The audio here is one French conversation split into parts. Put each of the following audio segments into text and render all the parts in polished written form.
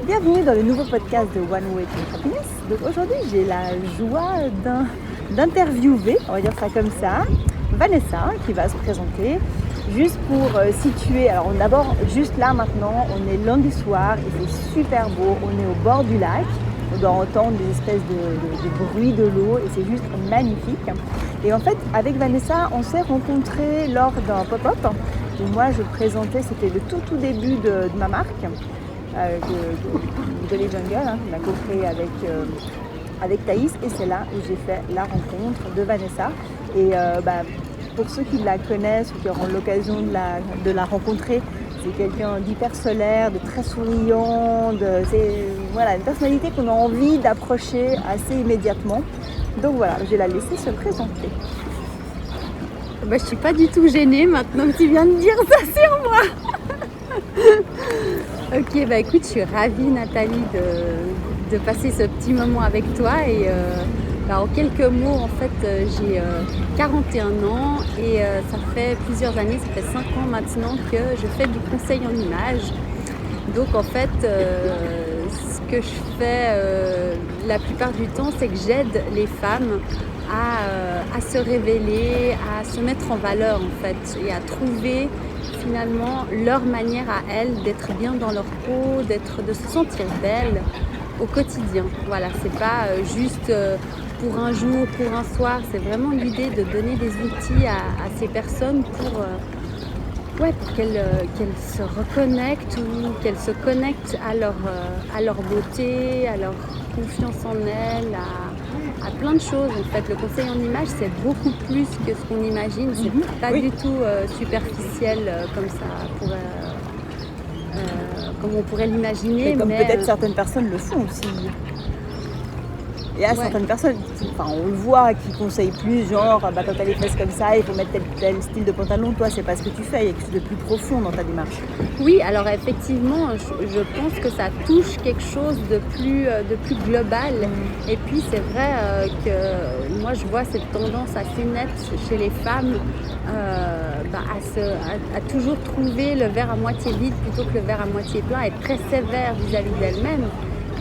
Bienvenue dans le nouveau podcast de One Way to Happiness. Donc aujourd'hui, j'ai la joie d'interviewer, on va dire ça comme ça, Vanessa qui va se présenter. Juste pour situer, alors d'abord, juste là maintenant, on est lundi soir, il fait super beau, on est au bord du lac, on doit entendre des espèces de bruits de l'eau et c'est juste magnifique. Et en fait, avec Vanessa, on s'est rencontrés lors d'un pop-up où moi je présentais, c'était le tout début de ma marque, de les Jungle, qu'on a co-créé avec Thaïs, et c'est là où j'ai fait la rencontre de Vanessa. Et pour ceux qui la connaissent ou qui auront l'occasion de la rencontrer, c'est quelqu'un d'hyper solaire, de très souriant, c'est une personnalité qu'on a envie d'approcher assez immédiatement. Donc voilà, je vais la laisser se présenter. Je suis pas du tout gênée maintenant que tu viens de dire ça sur moi. Ok, écoute, je suis ravie Nathalie de passer ce petit moment avec toi et en quelques mots, en fait, j'ai 41 ans et ça fait plusieurs années, ça fait 5 ans maintenant que je fais du conseil en images. Donc en fait, ce que je fais la plupart du temps, c'est que j'aide les femmes à se révéler, à se mettre en valeur en fait et à trouver finalement leur manière à elles d'être bien dans leur peau, de se sentir belle au quotidien. Voilà, c'est pas juste pour un jour, pour un soir, c'est vraiment l'idée de donner des outils à ces personnes pour qu'elles se reconnectent ou qu'elles se connectent à leur beauté, à leur confiance en elles, à plein de choses. En fait, le conseil en image, c'est beaucoup plus que ce qu'on imagine. C'est pas du tout superficiel comme ça, comme on pourrait l'imaginer. Mais comme peut-être certaines personnes le font aussi. Il y a certaines personnes, on le voit, qui conseillent plus, genre quand tu as les fesses comme ça, il faut mettre tel style de pantalon. Toi, c'est pas ce que tu fais, il y a quelque chose de plus profond dans ta démarche. Oui, alors effectivement, je pense que ça touche quelque chose de plus global. Et puis c'est vrai que moi je vois cette tendance assez nette chez les femmes à toujours trouver le verre à moitié vide plutôt que le verre à moitié plein, être très sévère vis-à-vis d'elles-mêmes.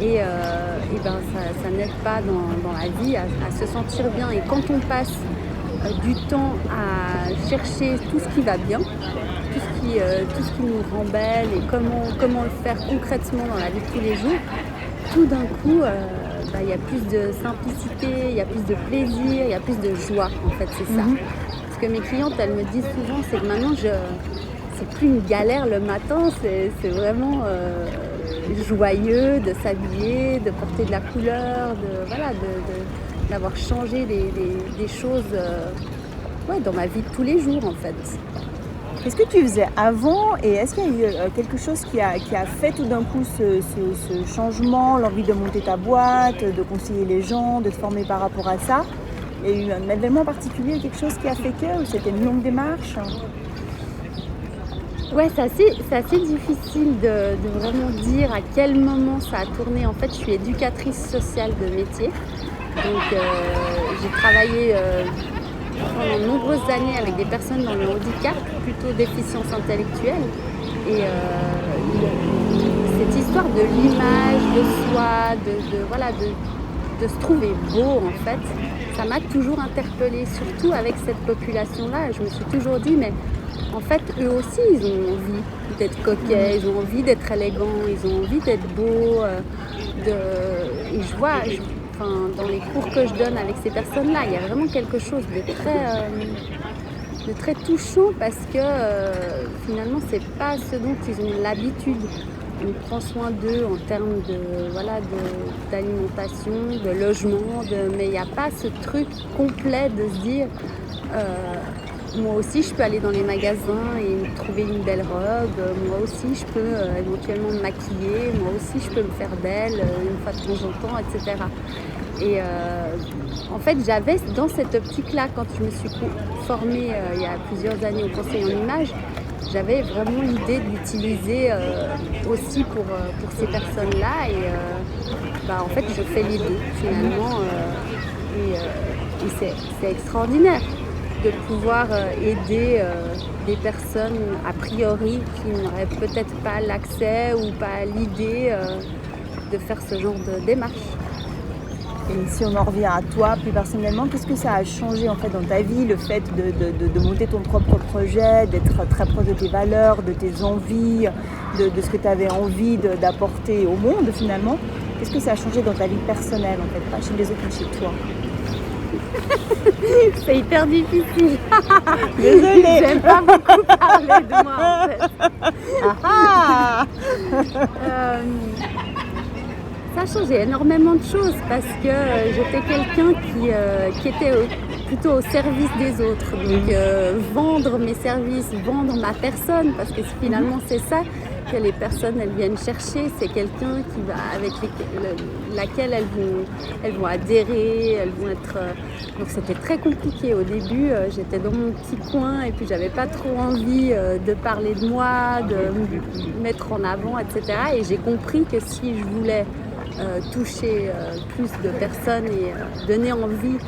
Et ça n'aide pas dans la vie à se sentir bien. Et quand on passe du temps à chercher tout ce qui va bien, tout ce qui nous rend belle et comment le faire concrètement dans la vie de tous les jours, tout d'un coup, il y a plus de simplicité, il y a plus de plaisir, il y a plus de joie. En fait, c'est ça. Ce que mes clientes, elles me disent souvent, c'est que maintenant, c'est plus une galère le matin, c'est vraiment joyeux de s'habiller, de porter de la couleur, d'avoir changé des choses dans ma vie de tous les jours en fait. Qu'est-ce que tu faisais avant et est-ce qu'il y a eu quelque chose qui a fait tout d'un coup ce changement, l'envie de monter ta boîte, de conseiller les gens, de te former par rapport à ça? Il y a eu un événement particulier, quelque chose qui a fait que, ou c'était une longue démarche? Ouais, c'est assez difficile de vraiment dire à quel moment ça a tourné. En fait, je suis éducatrice sociale de métier. Donc, j'ai travaillé pendant de nombreuses années avec des personnes dans le handicap, plutôt déficience intellectuelle. Et cette histoire de l'image, de soi, de se trouver beau, en fait, ça m'a toujours interpellée, surtout avec cette population-là. Je me suis toujours dit, mais en fait, eux aussi, ils ont envie d'être coquets, ils ont envie d'être élégants, ils ont envie d'être beaux. Et je vois, dans les cours que je donne avec ces personnes-là, il y a vraiment quelque chose de très touchant parce que finalement, c'est pas ce dont ils ont l'habitude. On prend soin d'eux en termes d'alimentation, de logement, mais il n'y a pas ce truc complet de se dire moi aussi je peux aller dans les magasins et trouver une belle robe, moi aussi je peux éventuellement me maquiller, moi aussi je peux me faire belle une fois de temps en temps, etc. Et en fait j'avais dans cette optique-là, quand je me suis formée il y a plusieurs années au conseil en images, j'avais vraiment l'idée de l'utiliser aussi pour ces personnes-là et en fait je fais les deux finalement et c'est extraordinaire de pouvoir aider des personnes a priori qui n'auraient peut-être pas l'accès ou pas l'idée de faire ce genre de démarche. Et si on en revient à toi plus personnellement, qu'est-ce que ça a changé en fait dans ta vie, le fait de monter ton propre projet, d'être très proche de tes valeurs, de tes envies, de ce que tu avais envie d'apporter au monde finalement? Qu'est-ce que ça a changé dans ta vie personnelle en fait, pas chez les autres mais chez toi? C'est hyper difficile. Désolée. J'aime pas beaucoup parler de moi en fait. Ça a changé énormément de choses parce que j'étais quelqu'un qui était plutôt au service des autres. Donc vendre mes services, vendre ma personne, parce que finalement c'est ça que les personnes elles viennent chercher, c'est quelqu'un qui va avec laquelle elles vont adhérer, elles vont être. Donc c'était très compliqué au début. J'étais dans mon petit coin et puis j'avais pas trop envie de parler de moi, de me mettre en avant, etc. Et j'ai compris que si je voulais toucher plus de personnes et donner envie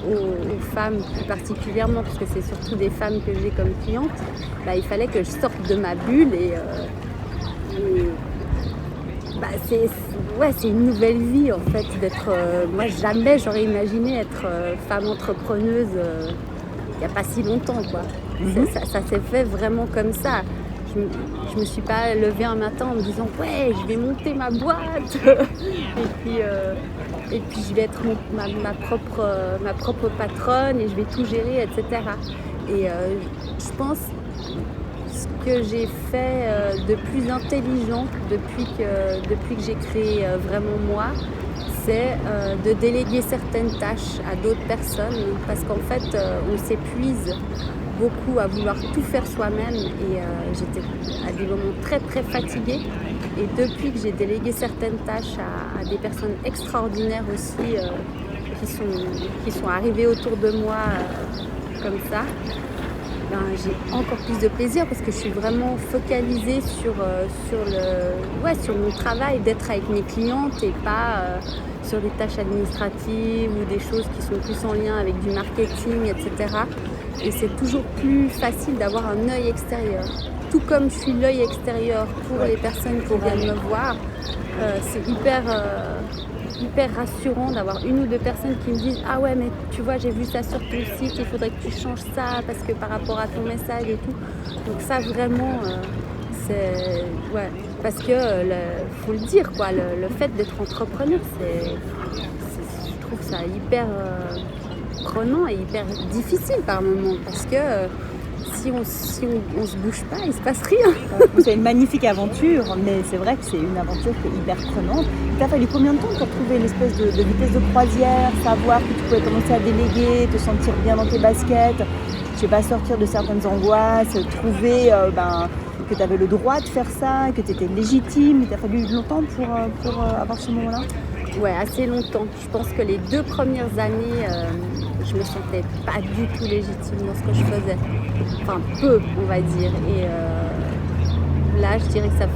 aux femmes plus particulièrement, parce que c'est surtout des femmes que j'ai comme clientes, il fallait que je sorte de ma bulle et c'est une nouvelle vie en fait d'être. Moi jamais j'aurais imaginé être femme entrepreneuse il n'y a pas si longtemps quoi. Ça s'est fait vraiment comme ça. Je me suis pas levée un matin en me disant ouais je vais monter ma boîte et puis je vais être ma propre patronne et je vais tout gérer, etc. Et je pense ce que j'ai fait de plus intelligent depuis que j'ai créé vraiment moi, c'est de déléguer certaines tâches à d'autres personnes parce qu'en fait on s'épuise beaucoup à vouloir tout faire soi-même et j'étais à des moments très très fatiguée et depuis que j'ai délégué certaines tâches à des personnes extraordinaires aussi qui sont arrivées autour de moi comme ça, j'ai encore plus de plaisir parce que je suis vraiment focalisée sur mon travail, d'être avec mes clientes et pas sur des tâches administratives ou des choses qui sont plus en lien avec du marketing, etc. Et c'est toujours plus facile d'avoir un œil extérieur. Tout comme je suis l'œil extérieur pour les personnes qui viennent me voir, c'est hyper rassurant d'avoir une ou deux personnes qui me disent « Ah ouais, mais tu vois, j'ai vu ça sur ton site, il faudrait que tu changes ça parce que par rapport à ton message et tout. » Donc ça, vraiment, c'est... Ouais, parce que, faut le dire, quoi, le fait d'être entrepreneur, je trouve ça hyper prenant et hyper difficile par moments parce que si on se bouge pas, il se passe rien. C'est une magnifique aventure, mais c'est vrai que c'est une aventure qui est hyper prenante. Il t'a fallu combien de temps pour trouver une espèce de vitesse de croisière, savoir que tu pouvais commencer à déléguer, te sentir bien dans tes baskets, je sais pas, sortir de certaines angoisses, trouver que tu avais le droit de faire ça, que tu étais légitime? Il t'a fallu longtemps pour avoir ce moment-là? Ouais, assez longtemps. Je pense que les 2 premières années, je me sentais pas du tout légitime dans ce que je faisais. Enfin, peu, on va dire. Et là, je dirais que ça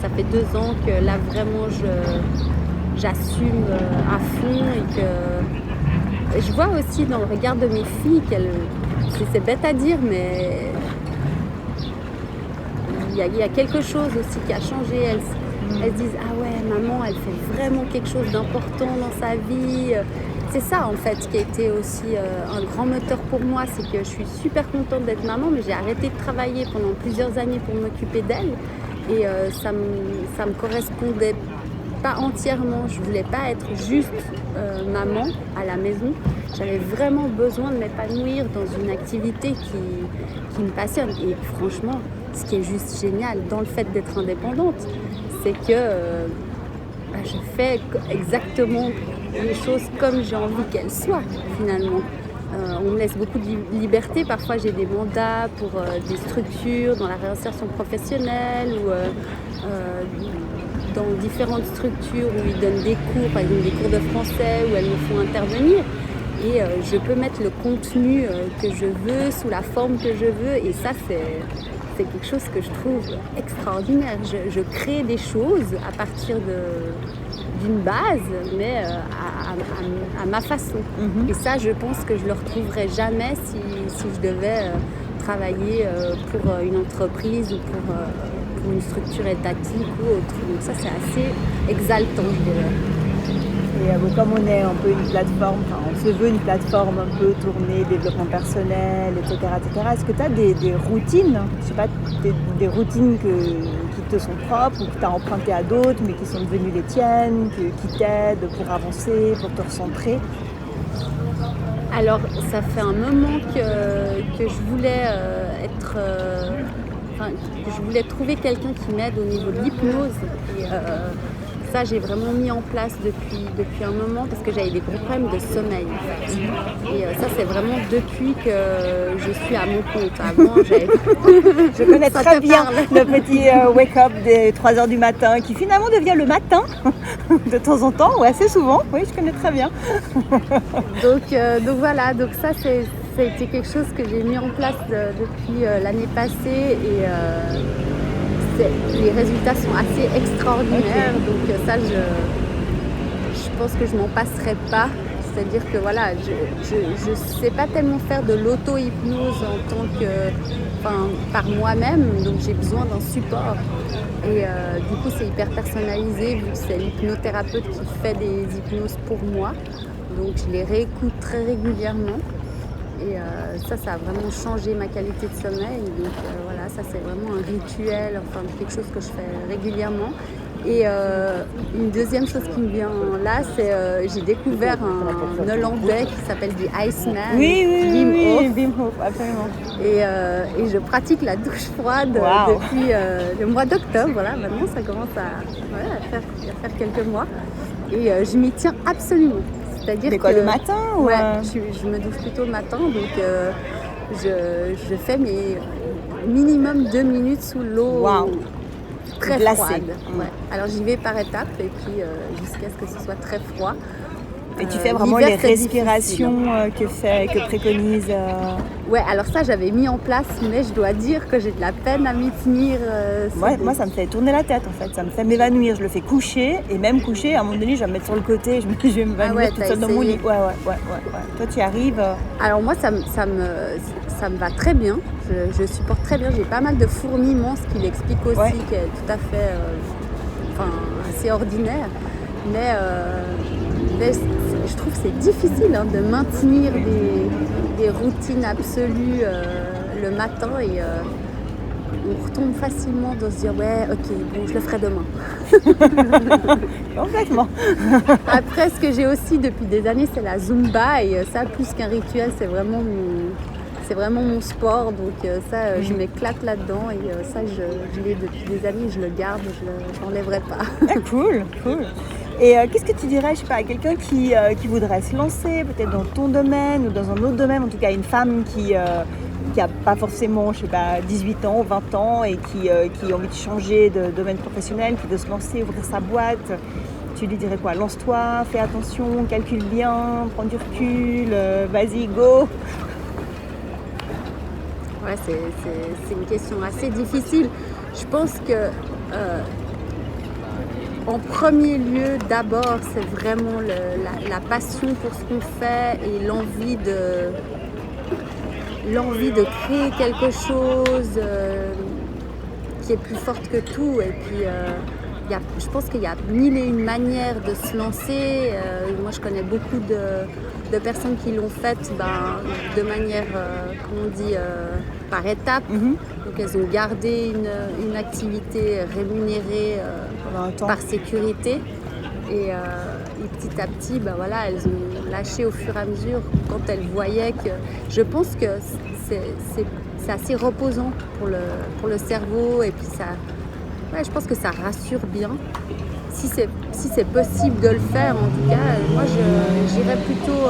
fait 2 ans que là, vraiment, j'assume à fond et que je vois aussi dans le regard de mes filles c'est bête à dire, mais il y a quelque chose aussi qui a changé. Elles disent « Ah ouais, maman, elle fait vraiment quelque chose d'important dans sa vie. » C'est ça, en fait, qui a été aussi un grand moteur pour moi. C'est que je suis super contente d'être maman, mais j'ai arrêté de travailler pendant plusieurs années pour m'occuper d'elle. Et ça me correspondait pas entièrement. Je voulais pas être juste maman à la maison. J'avais vraiment besoin de m'épanouir dans une activité qui me passionne. Et franchement, ce qui est juste génial dans le fait d'être indépendante, c'est que je fais exactement les choses comme j'ai envie qu'elles soient finalement. On me laisse beaucoup de liberté. Parfois j'ai des mandats pour des structures dans la réinsertion professionnelle ou dans différentes structures où ils donnent des cours, par exemple des cours de français où elles me font intervenir. Et je peux mettre le contenu que je veux, sous la forme que je veux. Et ça, c'est quelque chose que je trouve extraordinaire. Je crée des choses à partir d'une base, mais à ma façon. Mm-hmm. Et ça, je pense que je ne le retrouverai jamais si je devais travailler pour une entreprise ou pour une structure étatique ou autre. Donc ça, c'est assez exaltant, je dirais. Et bon, comme on est un peu une plateforme, on se veut une plateforme un peu tournée développement personnel, etc., est-ce que tu as des routines, je sais pas, des routines qui te sont propres ou que tu as empruntées à d'autres, mais qui sont devenues les tiennes, qui t'aident pour avancer, pour te recentrer? Alors, ça fait un moment que je voulais que je voulais trouver quelqu'un qui m'aide au niveau de l'hypnose. Et ça, j'ai vraiment mis en place depuis un moment parce que j'avais des gros problèmes de sommeil. En fait. Et ça, c'est vraiment depuis que je suis à mon compte. Avant, je connais très bien le petit wake-up des 3h du matin qui finalement devient le matin de temps en temps, ou assez souvent. Oui, je connais très bien. donc voilà, donc ça, ça a été quelque chose que j'ai mis en place depuis l'année passée et les résultats sont assez extraordinaires. Okay. Donc ça, je pense que je m'en passerai pas. C'est-à-dire que voilà, je ne sais pas tellement faire de l'auto-hypnose par moi-même, donc j'ai besoin d'un support. Et du coup, c'est hyper personnalisé, vu que c'est l'hypnothérapeute qui fait des hypnoses pour moi. Donc je les réécoute très régulièrement. Et ça a vraiment changé ma qualité de sommeil. Donc voilà, ça c'est vraiment un rituel, quelque chose que je fais régulièrement. Et une deuxième chose qui me vient là, c'est j'ai découvert un Hollandais qui s'appelle The Iceman, Wim Hof, absolument. Et je pratique la douche froide depuis le mois d'octobre. Voilà, maintenant ça commence à faire quelques mois. Et je m'y tiens absolument. C'est-à-dire mais quoi, le matin ou ouais, je me douche plutôt le matin, donc je fais mes minimum 2 minutes sous l'eau très glacée. Froide. Ouais. Alors j'y vais par étapes et puis jusqu'à ce que ce soit très froid. Et tu fais vraiment les respirations que préconise. Ouais, alors ça j'avais mis en place, mais je dois dire que j'ai de la peine à m'y tenir. Moi ça me fait tourner la tête en fait, ça me fait m'évanouir. Je le fais coucher et même coucher, à un moment donné je vais me mettre sur le côté, je vais m'évanouir toute seule dans mon lit. Ouais. Toi tu y arrives Alors moi ça me va très bien, je supporte très bien, j'ai pas mal de fourmillements, ce qui l'explique aussi, qui est tout à fait assez ordinaire. Mais je trouve que c'est difficile de maintenir des routines absolues le matin et on retombe facilement dans se dire ouais ok bon je le ferai demain. Complètement. Après ce que j'ai aussi depuis des années c'est la Zumba et ça plus qu'un rituel c'est vraiment mon sport, donc ça je m'éclate là-dedans et ça je l'ai depuis des années, je le garde, je l'enlèverai pas. Ah, cool. Et qu'est-ce que tu dirais, je sais pas, à quelqu'un qui voudrait se lancer, peut-être dans ton domaine ou dans un autre domaine, en tout cas une femme qui a pas forcément, je sais pas, 18 ans, 20 ans et qui a envie de changer de domaine professionnel, qui veut se lancer, ouvrir sa boîte, tu lui dirais quoi? Lance-toi, fais attention, calcule bien, prends du recul, vas-y, go. Ouais, c'est une question assez difficile. Je pense que en premier lieu, d'abord, c'est vraiment la passion pour ce qu'on fait et l'envie de créer quelque chose qui est plus forte que tout. Et puis, je pense qu'il y a mille et une manières de se lancer. Moi, je connais beaucoup de personnes qui l'ont fait de manière, par étapes. Mm-hmm. Donc, elles ont gardé une activité rémunérée par sécurité. Et petit à petit, elles ont lâché au fur et à mesure quand elles voyaient que... Je pense que c'est assez reposant pour le cerveau et puis ça... Ouais, je pense que ça rassure bien. Si c'est possible de le faire, en tout cas, moi j'irais plutôt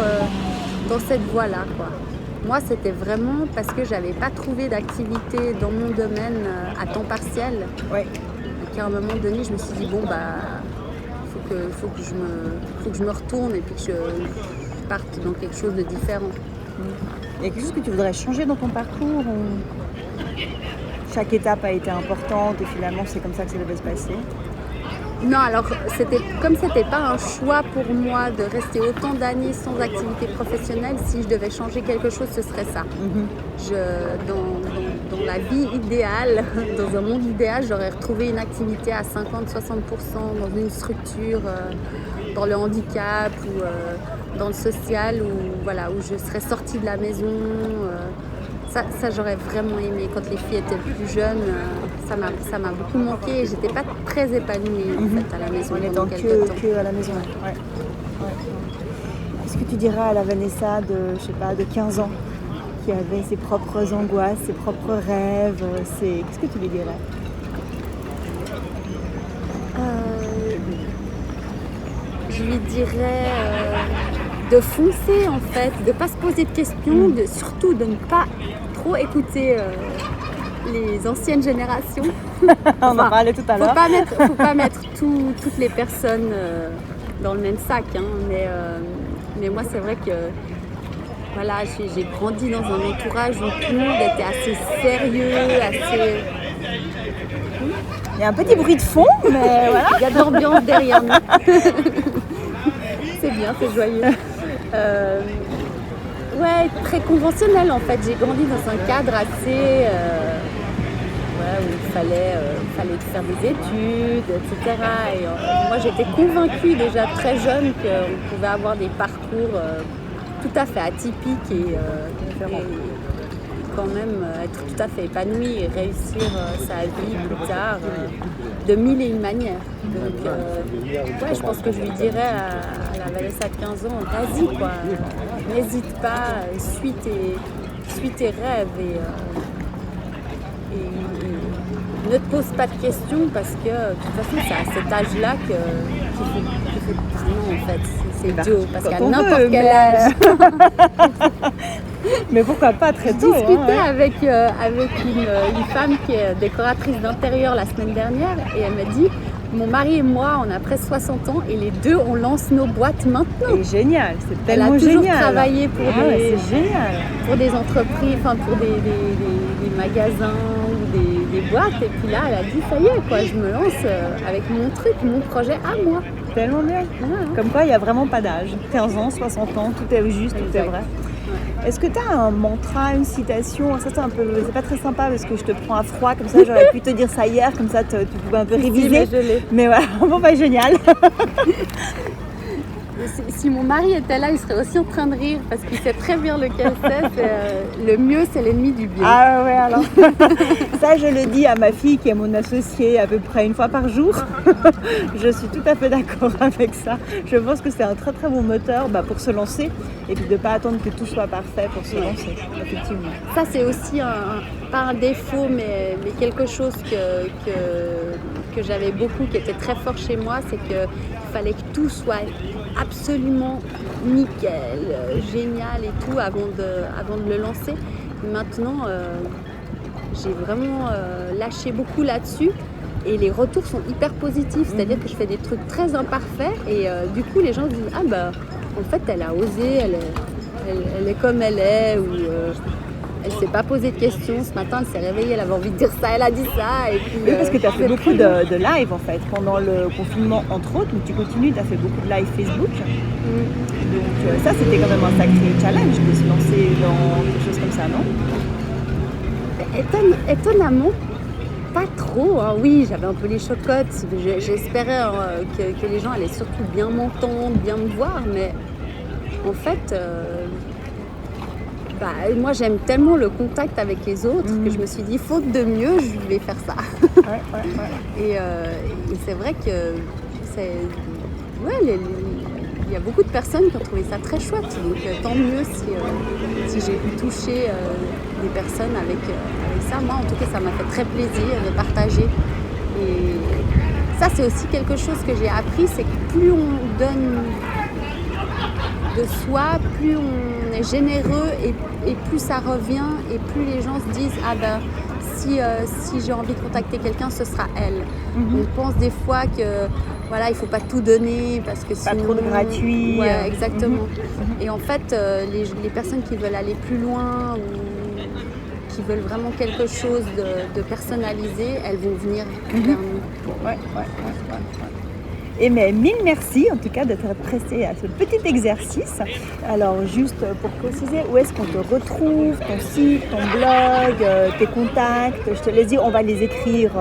dans cette voie-là, quoi. Moi, c'était vraiment parce que j'avais pas trouvé d'activité dans mon domaine à temps partiel. Ouais. Qu'à un moment donné, je me suis dit faut que je me retourne et puis que je parte dans quelque chose de différent. Il y a quelque chose que tu voudrais changer dans ton parcours ou... Chaque étape a été importante et finalement c'est comme ça que ça devait se passer? Non, alors comme c'était pas un choix pour moi de rester autant d'années sans activité professionnelle, si je devais changer quelque chose, ce serait ça. Dans la vie idéale, dans un monde idéal, j'aurais retrouvé une activité à 50-60% dans une structure, dans le handicap ou dans le social, où je serais sortie de la maison. Ça, j'aurais vraiment aimé. Quand les filles étaient plus jeunes, ça m'a beaucoup manqué et j'étais pas très épanouie en fait, à la maison. En étant que à la maison. Ouais. Est-ce que tu diras à la Vanessa de 15 ans, qui avait ses propres angoisses, ses propres rêves, qu'est-ce que tu lui dirais? Je lui dirais de foncer en fait, de pas se poser de questions, surtout de ne pas trop écouter les anciennes générations. On en parlait tout à l'heure. Faut pas mettre toutes les personnes dans le même sac, hein, mais moi c'est vrai que voilà, j'ai grandi dans un entourage où tout le monde était assez sérieux, assez... Il y a un petit bruit de fond, mais voilà. Il y a de l'ambiance derrière nous. C'est bien, c'est joyeux. Ouais, très conventionnel en fait. J'ai grandi dans un cadre assez... où il fallait faire des études, etc. Et moi j'étais convaincue déjà très jeune qu'on pouvait avoir des parcours tout à fait atypiques et quand même être tout à fait épanoui et réussir sa vie plus tard de mille et une manières. Donc je pense que je lui dirais à la Vanessa de 15 ans, vas-y quoi, n'hésite pas, suis tes rêves et ne te pose pas de questions parce que de toute façon c'est à cet âge-là qu'il faut vraiment en fait, c'est idiot parce qu'à n'importe quel âge. Mais pourquoi pas très tôt. Je discutais avec une femme qui est décoratrice d'intérieur la semaine dernière et elle m'a dit mon mari et moi on a presque 60 ans et les deux on lance nos boîtes maintenant. C'est génial, c'est tellement génial. Elle a toujours travaillé pour des entreprises, enfin pour des magasins ou des boîtes et puis là elle a dit ça y est quoi, je me lance avec mon truc, mon projet à moi. Tellement bien. Comme quoi il n'y a vraiment pas d'âge. 15 ans, 60 ans, tout est juste, tout est vrai. Est-ce que tu as un mantra, une citation? Ça c'est pas très sympa parce que je te prends à froid comme ça, j'aurais pu te dire ça hier, comme ça tu pouvais un peu réviser. Mais voilà, bon bah génial. Si mon mari était là, il serait aussi en train de rire parce qu'il sait très bien lequel c'est. Le mieux, c'est l'ennemi du bien. Ah ouais, alors. Ça, je le dis à ma fille qui est mon associée à peu près une fois par jour. Je suis tout à fait d'accord avec ça. Je pense que c'est un très très bon moteur pour se lancer et puis de ne pas attendre que tout soit parfait pour se lancer, effectivement. Ça, c'est aussi pas un défaut, mais quelque chose que j'avais beaucoup, qui était très fort chez moi, c'est qu'il fallait que tout soit absolument nickel, génial et tout avant de le lancer. Maintenant, j'ai vraiment lâché beaucoup là-dessus et les retours sont hyper positifs, c'est-à-dire que je fais des trucs très imparfaits et du coup les gens se disent ah bah en fait elle a osé, elle est comme elle est ou elle ne s'est pas posé de questions. Ce matin, elle s'est réveillée, elle avait envie de dire ça, elle a dit ça. Et puis, oui, parce que tu as fait beaucoup de live en fait, pendant le confinement entre autres, mais tu continues, tu as fait beaucoup de live Facebook. Donc ça, c'était quand même un sacré challenge de se lancer dans quelque chose comme ça, non? Étonnamment, pas trop. Hein. Oui, j'avais un peu les chocottes. J'espérais que les gens allaient surtout bien m'entendre, bien me voir, mais en fait... moi j'aime tellement le contact avec les autres que je me suis dit faute de mieux je vais faire ça. Et c'est vrai que il y a beaucoup de personnes qui ont trouvé ça très chouette, donc tant mieux si j'ai pu toucher des personnes avec ça. Moi en tout cas ça m'a fait très plaisir de partager et ça c'est aussi quelque chose que j'ai appris, c'est que plus on donne de soi, plus on est généreux et plus ça revient et plus les gens se disent ah ben si j'ai envie de contacter quelqu'un ce sera elle. On pense des fois que voilà il faut pas tout donner parce que sinon pas trop de gratuit. Ouais exactement. Et en fait les personnes qui veulent aller plus loin ou qui veulent vraiment quelque chose de personnalisé, elles vont venir vers nous. Ouais. Et mais mille merci en tout cas d'être pressé à ce petit exercice. Alors juste pour préciser, où est-ce qu'on te retrouve, ton site, ton blog, tes contacts? Je te laisse dire, on va les écrire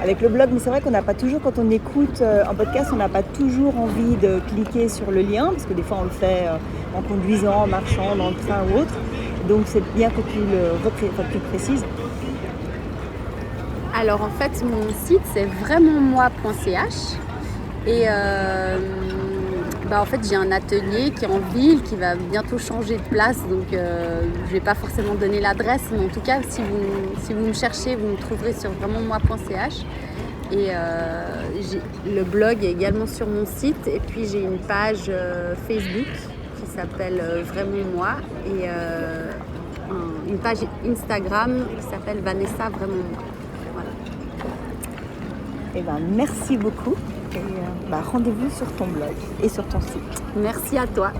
avec le blog, mais c'est vrai qu'on n'a pas toujours, quand on écoute un podcast, on n'a pas toujours envie de cliquer sur le lien, parce que des fois on le fait en conduisant, en marchant, dans le train ou autre. Donc c'est bien que tu le précises. Alors en fait, mon site c'est vraiment moi.ch et en fait j'ai un atelier qui est en ville, qui va bientôt changer de place, donc je vais pas forcément donner l'adresse, mais en tout cas si vous me cherchez, vous me trouverez sur vraiment moi.ch. Et le blog est également sur mon site, et puis j'ai une page Facebook qui s'appelle Vraiment Moi, et une page Instagram qui s'appelle Vanessa Vraiment Moi. Voilà. Eh ben, merci beaucoup et rendez-vous sur ton blog et sur ton site. Merci à toi.